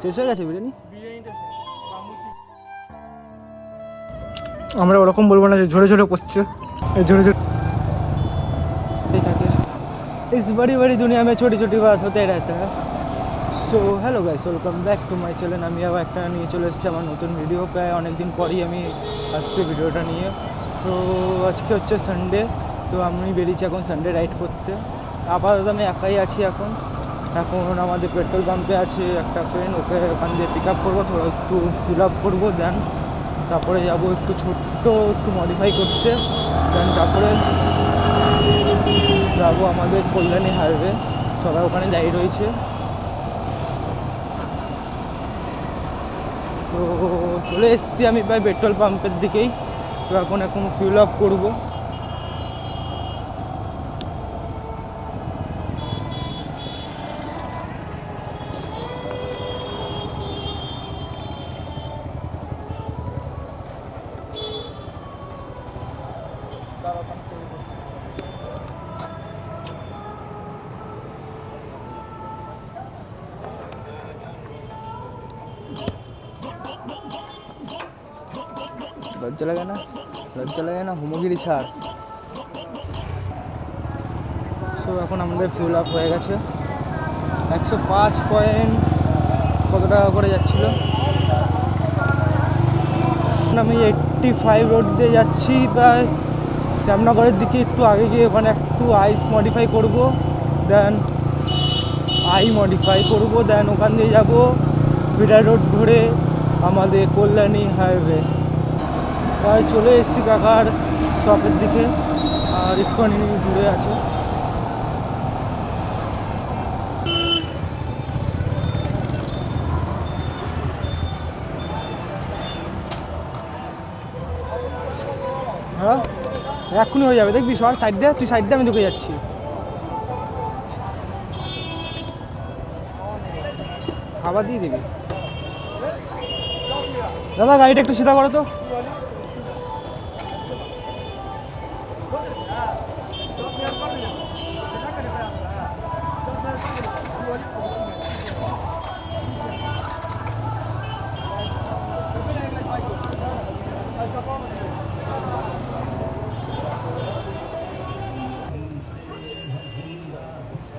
শেষ হয়ে গেছে বিরিয়ানি। আমরা ওরকম বলবো না যে ঝরে ঝরে পড়ছে, ঝরে ঝরে থাকে। इस बड़ी बड़ी दुनिया में छोटी छोटी बात होते रहता है। So hello guys, welcome back to my channel. আমি আবার একটা নিয়ে চলে এসেছি আমার নতুন ভিডিও। প্রায় অনেক দিন পরই আমি আসছি ভিডিওটা নিয়ে। তো আজকে হচ্ছে সানডে, তো আমি বেরিয়েছি এখন সানডে রাইড করতে। আপাতত আমি একাই আছি এখন। আমাদের পেট্রোল পাম্পে আছে একটা ফ্রেন্ড, ওকে ওখান দিয়ে পিক আপ করবো, থোড়া একটু ফিল আপ করবো, দেন তারপরে যাবো একটু ছোট্ট একটু মডিফাই করতে, দেন তারপরে যাবো আমাদের কল্যাণী হাইওয়ে। সবাই ওখানে দাঁড়িয়ে রয়েছে। তো চলে এসেছি আমি প্রায় পেট্রোল পাম্পের দিকেই। তো এখন ফিল আপ করবো। লজ্জা লাগে না, হুমগিরি ছাড়। সো এখন আমাদের ফিউল আপ হয়ে গেছে। 105 পয়েন্ট কত টাকা করে যাচ্ছিল। আমি 85 রোড দিয়ে যাচ্ছি প্রায় শ্যামনগরের দিকে। একটু আগে গিয়ে ওখানে একটু আইস মডিফাই করবো, দেন মডিফাই করবো, দেন ওখান দিয়ে যাবো বিডার রোড ধরে আমাদের কল্যাণী হাইওয়ে। প্রায় চলে এসেছি কাকার শপের দিকে, আর একটুখানি দূরে আছে। হ্যাঁ এক্ষুনি হয়ে যাবে, দেখবি সর সাইড দে, তুই সাইড দে, আমি ঢুকে যাচ্ছি। খাবার দিয়ে দিবি দাদা, গাড়িটা একটু সিধা করো তো।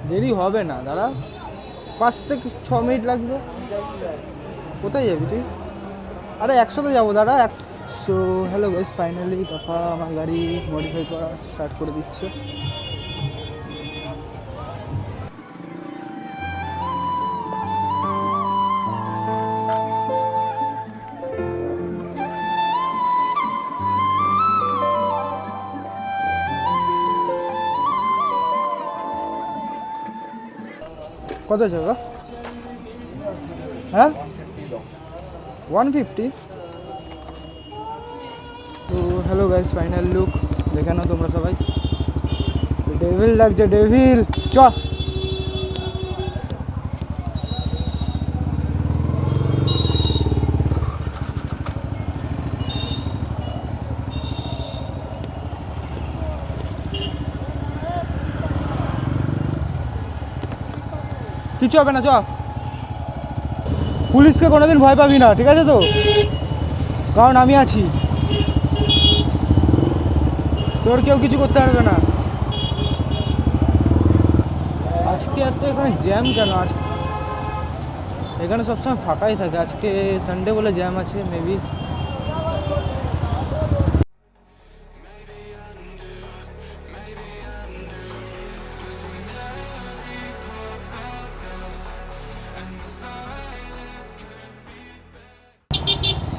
দেরি হবে না দাদা, 5 থেকে 6 মিনিট লাগবে। কোথায় যাবি তুই? আরে 100তে যাবো দাদা। সো হ্যালো গাইস, ফাইনালি কাকা আমার গাড়ি মডিফাই করা স্টার্ট করে দিচ্ছে। কত আছে দাদা? হ্যাঁ 150। তো হ্যালো গাইস, ফাইনাল লুক দেখে নাও তোমরা সবাই। ডেভিল লাগছে, ডেভিল। চ কিছু হবে না, চ। পুলিশকে কোনোদিন ভয় পাবি না, ঠিক আছে তো? কারণ আমি আছি, তোর কেউ কিছু করতে পারবে না। আজকে এত এখানে জ্যাম কেন? এখানে সবসময় ফাঁকাই থাকে, আজকে সানডে বলে জ্যাম আছে মেবি।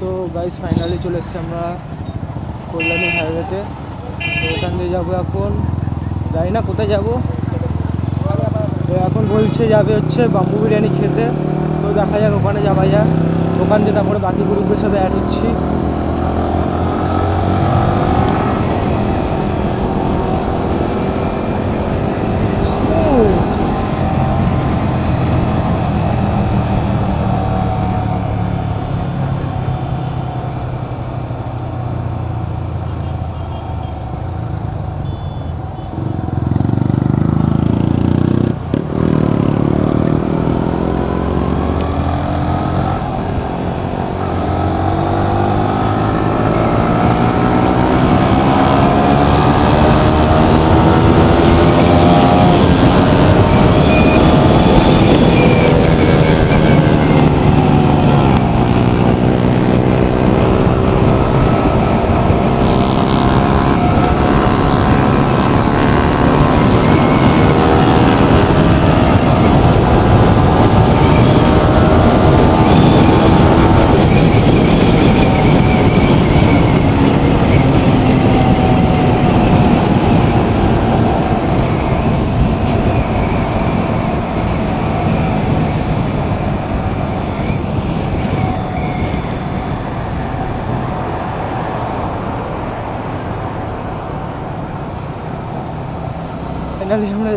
সো গাইস, ফাইনালি চলে এসেছি আমরা কল্যাণী হাইওয়েতে। তো ওখান দিয়ে যাবো এখন, জানি না কোথায় যাবো। তো এখন বলছে যাবে হচ্ছে বাম্বু বিরিয়ানি খেতে। তো দেখা যাক ওখানে যাওয়া যায়। ওখান দিয়ে তারপরে বাকি গ্রুপের সাথে অ্যাড হচ্ছি।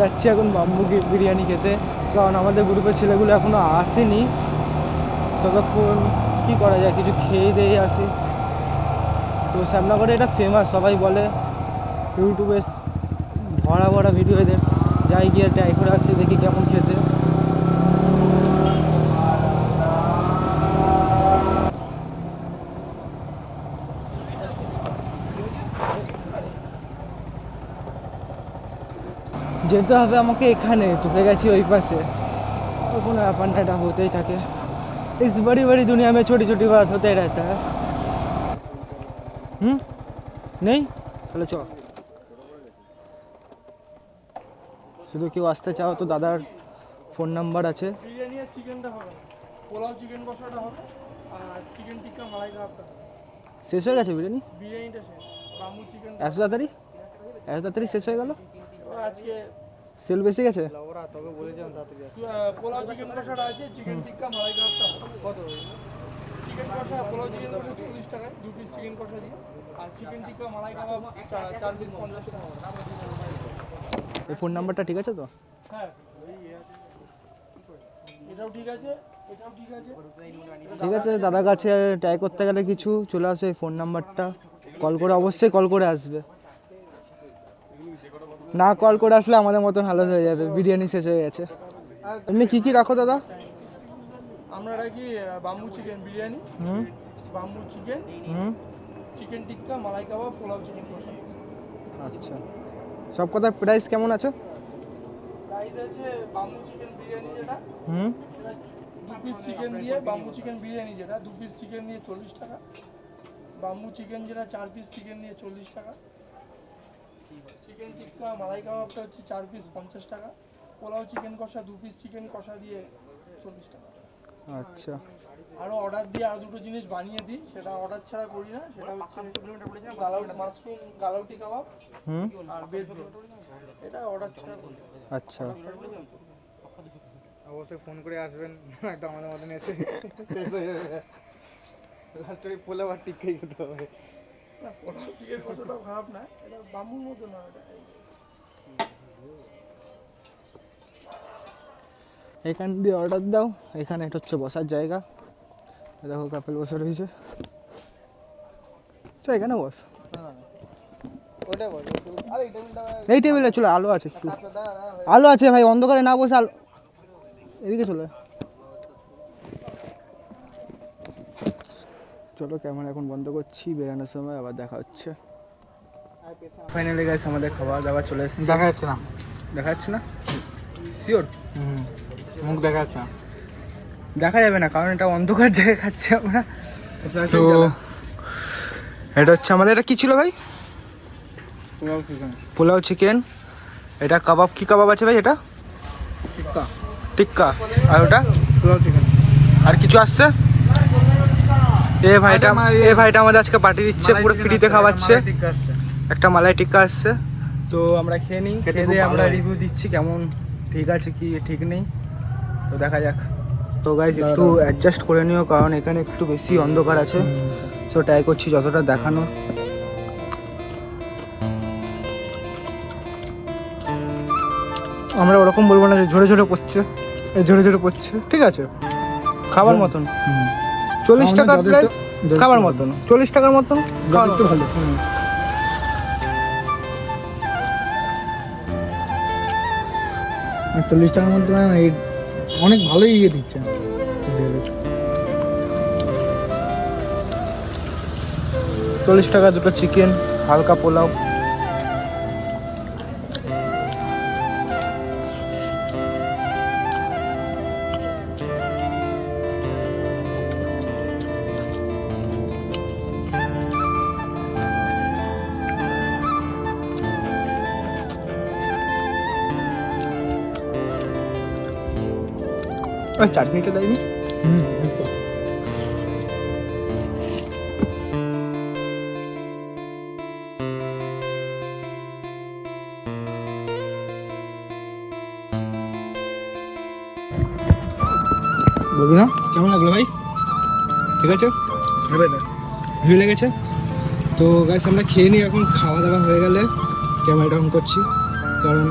যাচ্ছি এখন বাম্বু বিরিয়ানি খেতে, কারণ আমাদের গ্রুপের ছেলেগুলো এখনও আসেনি। ততক্ষণ কী করা যায়, কিছু খেয়ে দিয়ে আসি। তো শ্যামনগরে এটা ফেমাস, সবাই বলে, ইউটিউবে ভরা ভরা ভিডিও এদের। যাই গিয়ে ট্রাই করে আসি, দেখি কেমন খেতে। যেতে হবে আমাকে এখানে, ঢুকে গেছি ওই পাশে। কোনো ব্যাপার না, এটা হতেই থাকে। इस बड़ी बड़ी दुनिया में छोटी छोटी बात होते ही रहता है। नहीं चलो चलो, শুধু কেউ আসতে চাও তো দাদার ফোন নাম্বার আছে। বিরিয়ানি আর চিকেনটা হবে, পোলাও চিকেন কষাটা হবে, আর চিকেন টিক্কা মালাই কাবাবটা। শেষ হয়ে গেছে বিরিয়ানি? বিরিয়ানিটা শেষ, বাম্বু চিকেন এত তাড়াতাড়ি শেষ হয়ে গেল? আজকে সেল বেশি গেছে। ওরা তোকে বলেছিলাম তাড়াতাড়ি পোলাও চিকেন কষাটা আছে, চিকেন টিক্কা মালাই কাবাবটা কত? চিকেন কষা পোলাও চিকেন কষা 40 টাকায় 2 পিস চিকেন কষা দিয়ে, আর চিকেন টিক্কা মালাই কাবাব 4 পিস 50 টাকা। এই ফোন নাম্বারটা ঠিক আছে তো? হ্যাঁ এটাও ঠিক আছে, এটাও ঠিক আছে। ঠিক আছে, দাদার কাছে ট্রাই করতে গেলে কিছু চলে আসে, এই ফোন নাম্বারটা কল করে, অবশ্যই কল করে আসবে। না কল করে আসলে আমাদের মতন হালত হয়ে যাবে, বিরিয়ানি শেষ হয়ে গেছে। এমনি কী কী রাখো দাদা? আমরা রাখি bamboo chicken biryani, bamboo chicken, chicken tikka malai kebab, pulao chicken কষা। আচ্ছা, সব কথা প্রাইস কেমন আছে? প্রাইস আছে বাম্বু চিকেন বিরিয়ানি যেটা 2 পিস চিকেন দিয়ে, বাম্বু চিকেন বিরিয়ানি যেটা 2 পিস চিকেন দিয়ে 40 টাকা, বাম্বু চিকেন যেটা 4 পিস চিকেন দিয়ে 40 টাকা, চিকেন টিক্কা মালাই কাবাবটা হচ্ছে 4 পিস 50 টাকা, পোলাও চিকেন কষা 2 পিস চিকেন কষা দিয়ে 40 টাকা। আচ্ছা, আরও অর্ডার দিয়ে আর দুটো জিনিস বানিয়ে দিই, সেটা অর্ডার ছাড়া করি না, সেটা হচ্ছে মাশরুম গালাউটি কাবাব আর ভেজ রোল, এটা অর্ডার ছাড়া করি। আচ্ছা, অবশ্যই ফোন করে আসবেন, একদম আমাদের মতন এসে শেষ হয়ে যাবে, লাস্টে পোলাও আর টিক্কাই খেতে হবে। না পোলাও চিকেন কতটাও খারাপ না, এটা বাম্বুর মতো না। এটা এখান দিয়ে অর্ডার দাও। এখানে এটা হচ্ছে বসার জায়গা, দেখো কাপেল বসে রয়েছে। চল এখানে বস, ওটাই বল, আরে এই টেবিলটা এই টেবিলে চলে। আলো আছে একটু, আলো আছে ভাই, অন্ধকারে না বসে আলো, এদিকে চলে। চলো ক্যামেরা এখন বন্ধ করছি, বেরানোর সময় আবার দেখা হচ্ছে। ফাইনালি গাইস আমাদের খাওয়া দাওয়া চলে এসেছে। দেখা যাচ্ছে না, দেখা যাচ্ছে না? শিওর মুখ দেখা যাচ্ছে না, দেখা যাবে না, কারণ এটা অন্ধকার জায়গায় খাচ্ছি আমরা। তো এটা হচ্ছে আমাদের, এটা কি ছিল ভাই? Pulao chicken, pulao chicken. এটা কাবাব, কি কাবাব আছে ভাই? এটা টিক্কা, টিক্কা। আর ওটা পোলাও চিকেন। আর কিছু আসছে? এ ভাইটা আমাদের আজকে পার্টি দিচ্ছে, পুরো ফ্রিতে খাওয়াচ্ছে। টিক্কা আসছে, একটা মালাই টিক্কা আসছে। তো আমরা খেয়ে নিই, খেতে খেয়ে খুব দিয়ে ভালো আমরা হয়। রিভিউ দিচ্ছি কেমন ঠিক আছে কি ঠিক নেই, তো দেখা যাক। তো গাইজ একটু অ্যাডজাস্ট করে নিও, কারণ এখানে একটু বেশি অন্ধকার আছে। সো ট্রাই করছি যতটা দেখানো। আমরা ওরকম বলবো না যে ঝরে ঝরে পড়ছে, ঝরে ঝরে পড়ছে, ঠিক আছে, খাবার মতন। 40 টাকার প্রাইস, খাবার মতন, 40 টাকার মতন যথেষ্ট ভালো। হুম। 40 টাকার মধ্যে অনেক ভালোই ইয়ে দিচ্ছে। 40 টাকা দুটো চিকেন, হালকা পোলাও। ওই চাটনিটা দেয়নি? একদম। বলবি না কেমন লাগলো ভাই? ঠিক আছে, ভালো লেগেছে। তো গাইস আমরা খেয়ে নিই এখন, খাওয়া দাওয়া হয়ে গেলে ক্যামেরাটা অন করছি, কারণ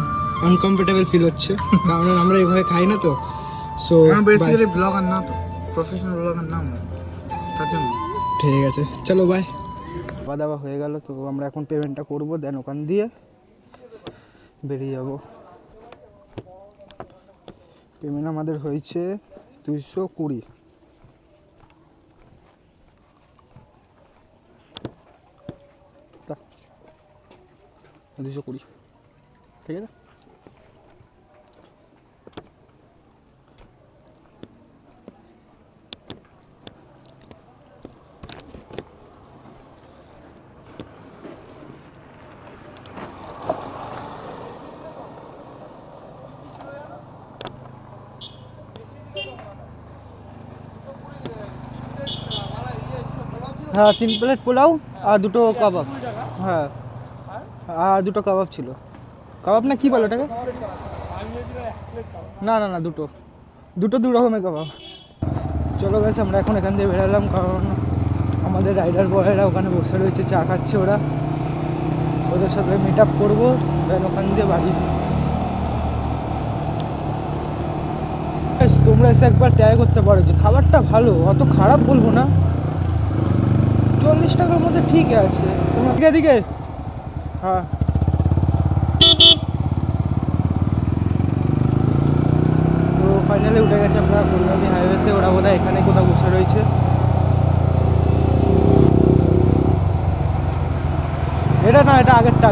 আনকমফোর্টেবল ফিল হচ্ছে, কারণ আমরা এভাবে খাই না তো। সো বেসিক্যালি ব্লগার না তো, প্রফেশনাল ব্লগার না আমরা, তার জন্য। ঠিক আছে, চলো বাই। খাওয়া দাওয়া হয়ে গেল, তো আমরা এখন পেমেন্টটা করবো, দেন ওখান দিয়ে বেরিয়ে যাব। পেমেন্ট আমাদের হয়েছে 220। 220, ঠিক আছে। হ্যাঁ 3 প্লেট পোলাও আর 2টো কাবাব। হ্যাঁ আর 2টো কাবাব ছিল। কাবাব না কি বলো ওটাকে? না না না, দুটো 2 রকমের কাবাব। চলো গাইস, আমরা এখন এখান থেকে বেরোলাম, কারণ আমাদের রাইডার বয়েরা ওখানে বসে রয়েছে, চা খাচ্ছে ওরা। ওদের সাথে মিট আপ করবো, দেন ওখান দিয়ে বাড়ি। তোমরা এসে একবার ট্রাই করতে পারো, যে খাবারটা ভালো, অত খারাপ বলবো না। 40 টাকার মধ্যে ঠিক আছে। তোমার দিকে হ্যাঁ, তো ফাইনালি উঠে গেছে আমরা কল্যাণী হাইওয়েতে। ওরা বোধহয় এখানে কোথাও বসে রয়েছে। এটা না, এটা আগেরটা।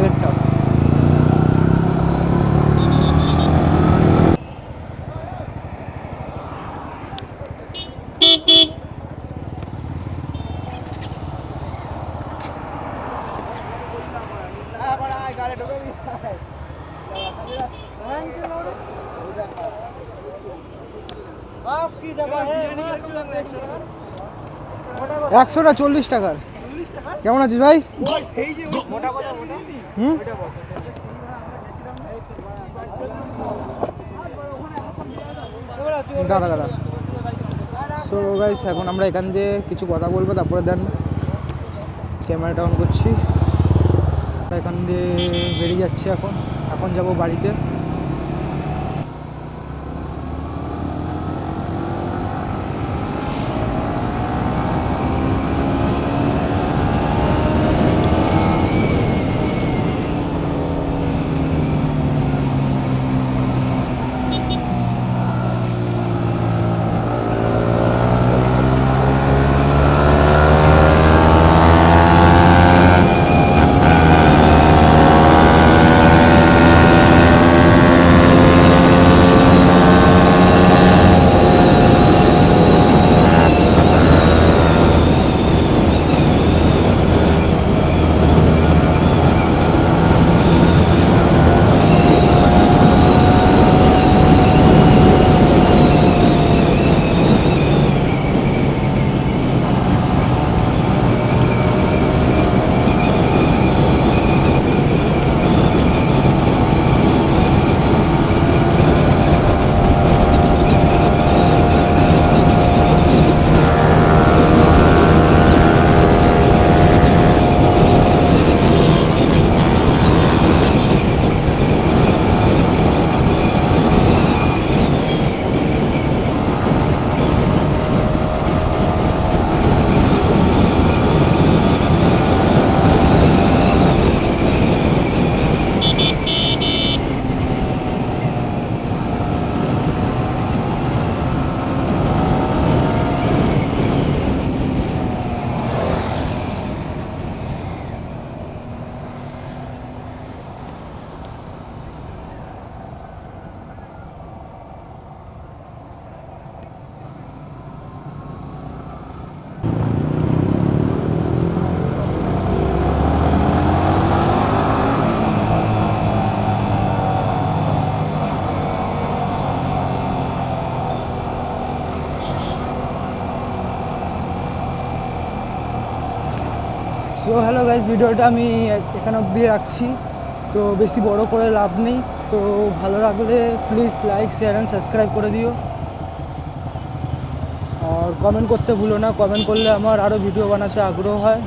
একশো না, 40 টাকার। কেমন আছিস ভাই? হুম, দাঁড়া। সো গাইস, এখন আমরা এখান দিয়ে কিছু কথা বলবো, তারপরে দেন ক্যামেরাটা অন করছি। এখান দিয়ে বেরিয়ে যাচ্ছি এখন যাব বাড়িতে। সো হ্যালো গাইস, ভিডিওটা আমি এখানে অবধি রাখছি। তো বেশি বড় করে লাভ নেই। তো ভালো লাগলে please like, share and subscribe করে দিও। আর কমেন্ট করতে ভুলো না, কমেন্ট করলে আমার আরও ভিডিও বানাতে আগ্রহ হয়।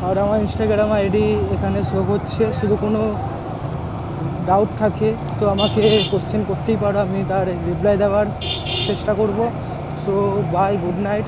আর আমার ইনস্টাগ্রাম আইডি এখানে শো করছে, শুধু কোনো ডাউট থাকে তো আমাকে কোশ্চেন করতেই পারো, আমি তার রিপ্লাই দেওয়ার চেষ্টা করব। So bye, good night.